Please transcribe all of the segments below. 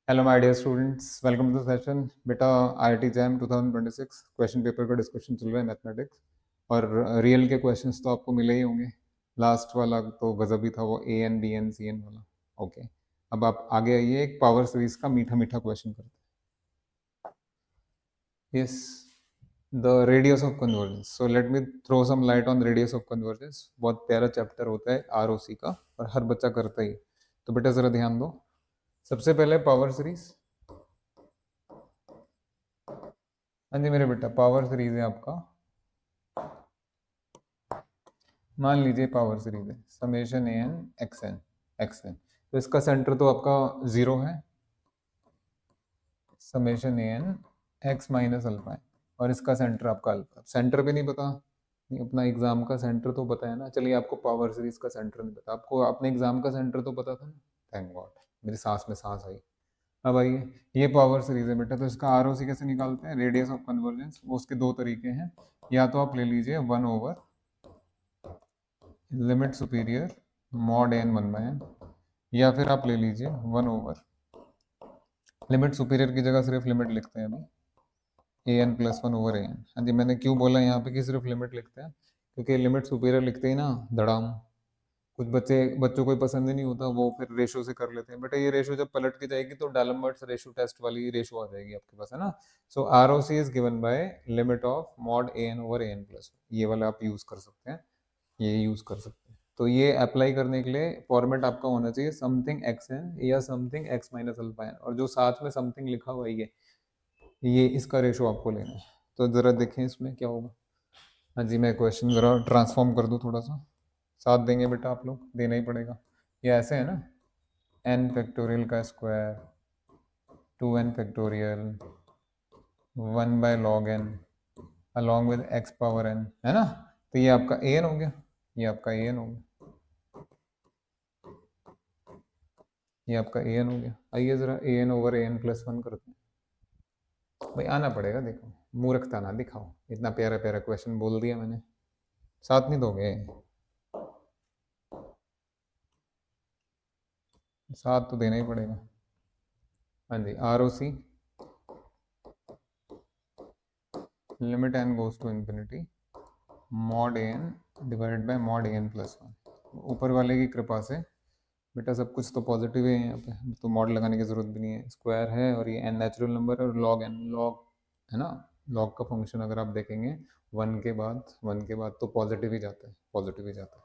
Hello my dear students, welcome to the session. बेटा, IIT JAM 2026 question paper का discussion चल रहा है मैथमेटिक्स। और रियल के क्वेश्चंस तो आपको मिले ही होंगे। लास्ट वाला तो गजब ही था, वो A N B N C N वाला। ओके, अब आप आगे आइए, एक पावर सीरीज का मीठा मीठा क्वेश्चन करते हैं। Yes, the radius of convergence. So let me throw some light on radius of convergence. बहुत प्यारा चैप्टर होता है आरओसी का, और हर बच्चा करता ही। तो बेटा जरा ध्यान दो। सबसे पहले पावर सीरीज। हाँ जी मेरे बेटा, पावर सीरीज है आपका। मान लीजिए पावर सीरीज है summation A N x N. तो इसका सेंटर तो आपका जीरो है, summation A N x minus alpha है। और इसका सेंटर आपका अल्फा। सेंटर भी नहीं पता, नहीं अपना एग्जाम का सेंटर तो पता है ना। चलिए, आपको पावर सीरीज का सेंटर नहीं पता, आपको अपने एग्जाम का सेंटर तो पता था ना। थैंक गॉड, मेरी सांस में सांस आई। अब आइए, ये पावर सीरीज है बेटा, तो इसका आरओसी कैसे निकालते हैं, रेडियस ऑफ कन्वर्जेंस। वो उसके दो तरीके हैं। या तो आप ले लीजिए 1/, limit superior mod N 1/n, या फिर आप ले लीजिए 1/, लिमिट सुपीरियर की जगह सिर्फ लिमिट लिखते हैं अभी, ए N plus one over A N. हाँ जी, मैंने क्यों बोला यहाँ पे कि सिर्फ लिमिट लिखते हैं, क्योंकि लिमिट सुपीरियर लिखते ही ना धड़ाम, कुछ बच्चों को पसंद ही नहीं होता, वो फिर रेशो से कर लेते हैं। बेटा ये रेशो जब पलट के जाएगी तो डालमबर्ट्स रेशो टेस्ट वाली रेशो आ जाएगी आपके पास, है ना। So R O C is given by limit of mod A N over A N plus, ये वाला आप यूज कर सकते हैं, ये यूज कर सकते हैं। तो ये अप्लाई करने के लिए फॉर्मेट आपका होना चाहिए समथिंग एक्स एन या something x minus alpha n, और जो साथ में समथिंग लिखा हुआ है ये इसका रेशो आपको लेना है। तो जरा देखें इसमें क्या होगा। हाँ जी, मैं क्वेश्चन जरा ट्रांसफॉर्म कर दूं थोड़ा सा। साथ देंगे बेटा, आप लोग देना ही पड़ेगा। ये ऐसे है ना, एन फैक्टोरियल का square 2n factorial 1/log n along with x power n, है ना। तो ये आपका ए एन हो गया, ये आपका ए एन हो गया, ये आपका ए एन हो गया। आइए जरा ए N over A N plus one करते हैं। भाई आना पड़ेगा, देखो मूर्खता ना दिखाओ, इतना प्यारा प्यारा क्वेश्चन बोल दिया मैंने, साथ नहीं दोगे, साथ तो देना ही पड़ेगा। हाँ जी, R O C limit N goes to infinity mod A N divided by mod A N plus one. ऊपर वाले की कृपा से बेटा सब कुछ तो पॉजिटिव है यहाँ पे, तो मॉड लगाने की जरूरत भी नहीं है। स्क्वायर है और ये एन नेचुरल नंबर है, और लॉग एन लॉग है ना। लॉग का फंक्शन अगर आप देखेंगे वन के बाद तो पॉजिटिव ही जाता है, पॉजिटिव ही जाता है।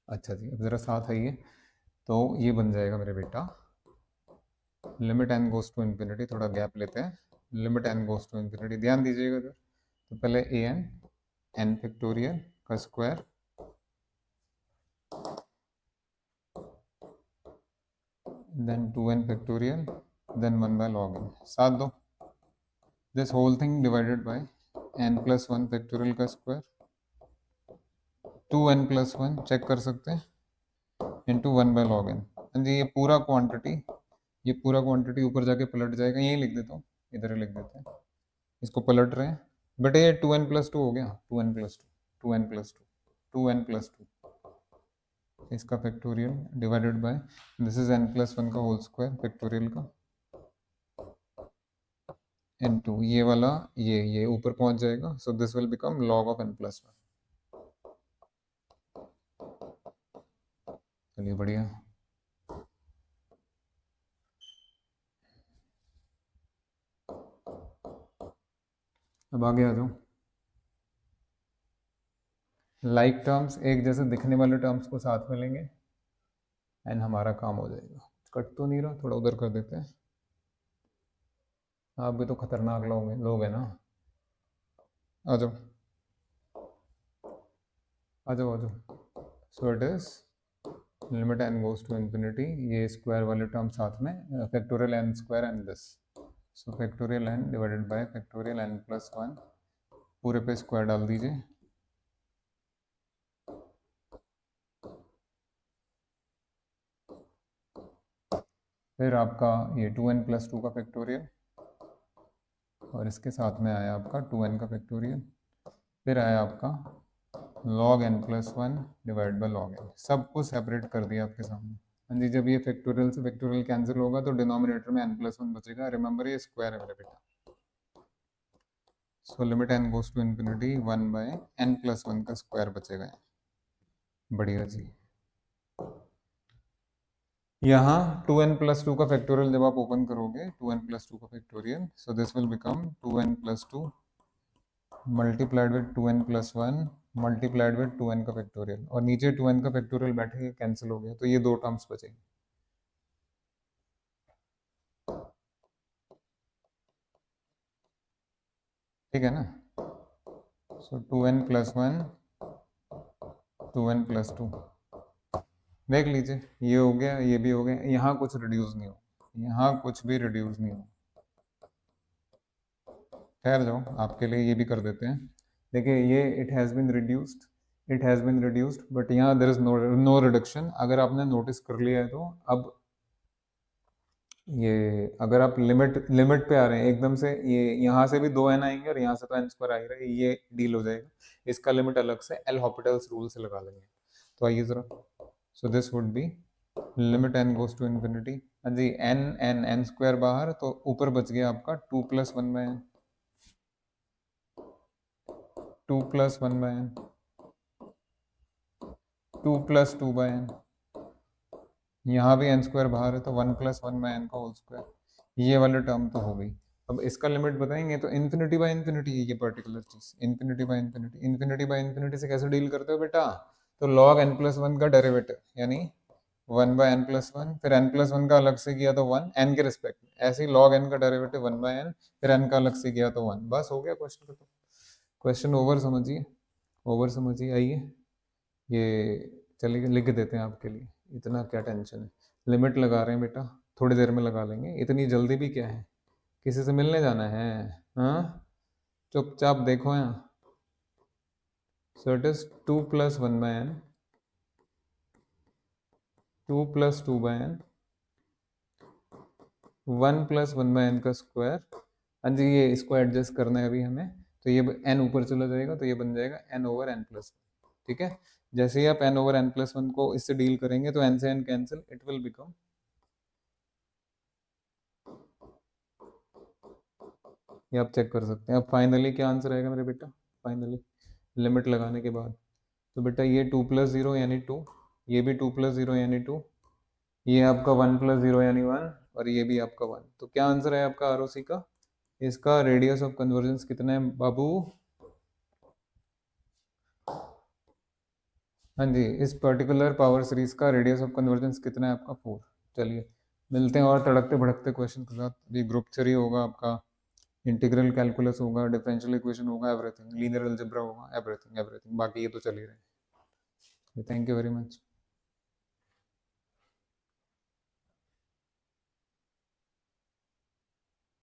अच्छा जी, अब जरा साथ आइए। तो ये बन जाएगा मेरे बेटा, limit N goes to infinity, थोड़ा गैप लेते हैं। Limit N goes to infinity, ध्यान दीजिएगा इधर। तो पहले ए एन एन फैक्टोरियल का square, then 2n factorial, then 1/log n। साथ दो, this whole thing divided by n plus one factorial का square 2n plus one, check कर सकते हैं, इंटू 1/log n। हाँ जी, ये पूरा क्वांटिटी ऊपर जाके पलट जाएगा, यही लिख देता हूँ, इधर ही लिख देते हैं। इसको पलट रहे हैं बेटे, ये 2n+2 हो गया, 2n+2, 2n+2, 2n+2, इसका factorial divided by this is n plus one का होल स्क्वायर फैक्टोरियल का n2, ये वाला ये ऊपर पहुंच जाएगा। So this will become log of n+1। चलिए बढ़िया। अब आगे आ जाओ। लाइक टर्म्स, एक जैसे दिखने वाले टर्म्स को साथ में लेंगे एंड हमारा काम हो जाएगा। कट तो नहीं रहा, थोड़ा उधर कर देते हैं। आप भी तो खतरनाक लोग हैं ना। आ जाओ आ जाओ आ जाओ। So it is limit N goes to infinity, ये स्क्वायर वाले टर्म साथ में, factorial n square and this. So factorial n divided by factorial n plus one, पूरे पे स्क्वायर डाल दीजिए। फिर आपका ये 2n+2 का फैक्टोरियल, और इसके साथ में आया आपका 2n का फैक्टोरियल। फिर आया आपका log n+1 divide by log n। सब कुछ सेपरेट कर दिया आपके सामने, हाँ जी, जब ये फैक्टोरियल से फैक्टोरियल कैंसिल होगा तो डिनोमिनेटर में n+1 बचेगा। रिमेंबर ये स्क्वायर है मेरे बेटा। So limit n goes to infinity 1/n+1 का स्क्वायर बचेगा। बढ़िया जी। यहाँ 2n+2 का फैक्टोरियल जब आप ओपन करोगे, 2n+2 का factorial, so this will become 2n+2 multiplied with 2n+1 multiplied with 2n का फैक्टोरियल, और नीचे 2n का फैक्टोरियल बैठे कैंसिल हो गया, तो ये दो टर्म्स बचेंगे। ठीक है ना? सो 2n+1 2n+2 देख लीजिए, ये हो गया, ये भी हो गया। यहाँ कुछ रिड्यूस नहीं हो, यहाँ कुछ भी रिड्यूस नहीं हो। ठहर जाओ, आपके लिए ये भी कर देते हैं। देखिए ये it has been reduced, it has been reduced, but यहाँ देयर इज नो रिडक्शन। अगर आपने नोटिस कर लिया है तो अब ये अगर आप लिमिट लिमिट पे आ रहे हैं एकदम से, ये यहाँ से भी 2n आएंगे और यहाँ से तो n² आ ही रहा है, ये डील हो जाएगा। इसका लिमिट अलग से एल हॉपिटल्स रूल से लगा लेंगे। तो आइए जरा, so this would be limit n goes to infinity. हाँ जी, n² बाहर, तो ऊपर बच गया आपका 2+1/n, 2+1/n, 2+2/n, यहाँ भी n² बाहर है तो 1+1/n का होल स्क्वायर। ये वाले टर्म तो हो गई। अब इसका लिमिट बताएंगे तो इन्फिनिटी बाय इन्फिनिटी है ये पर्टिकुलर चीज, infinity by infinity. Infinity by infinity से कैसे डील करते हो बेटा? तो log n+1 का डेरिवेटिव यानी 1/n+1, फिर n+1 का अलग से किया तो 1 n के रिस्पेक्ट में, ऐसे ही log n का डेरिवेटिव 1/n, फिर n का अलग से किया तो 1। बस हो गया क्वेश्चन खत्म। क्वेश्चन ओवर समझिए, ओवर समझिए। आइए ये चलिए लिख देते हैं आपके लिए, इतना क्या टेंशन है। लिमिट लगा रहे हैं बेटा, थोड़ी देर में लगा लेंगे, इतनी जल्दी भी क्या है? किसी से मिलने जाना है? हाँ, चुपचाप देखो यहाँ। सो it is 2+1/n, 2+2/n, 1+1/n का स्क्वायर। हाँ जी, ये इसको एडजस्ट करना है अभी हमें, तो ये n ऊपर चला जाएगा तो ये बन जाएगा n/n+1। ठीक है, जैसे ही आप n/n+1 को इससे डील करेंगे तो n से n cancel, it will become, ये आप चेक कर सकते हैं। अब फाइनली क्या आंसर आएगा मेरे बेटा? फाइनली लिमिट लगाने के बाद, तो बेटा ये 2+0 यानी 2, ये भी 2+0 यानी 2, ये आपका 1+0 यानी 1, और ये भी आपका 1। तो क्या आंसर है आपका आरओसी का? इसका रेडियस ऑफ कन्वर्जेंस कितना है बाबू? हाँ जी, इस पर्टिकुलर पावर सीरीज का रेडियस ऑफ कन्वर्जेंस कितना है आपका? 4। चलिए मिलते हैं और तड़कते भड़कते क्वेश्चन के साथ। अभी ग्रुप थ्री होगा आपका, इंटीग्रल कैलकुलस होगा, डिफरेंशियल इक्वेशन होगा, एवरीथिंग, लीनियर अलजेब्रा होगा, एवरीथिंग एवरीथिंग, बाकी ये तो चल ही रहे हैं। Thank you very much.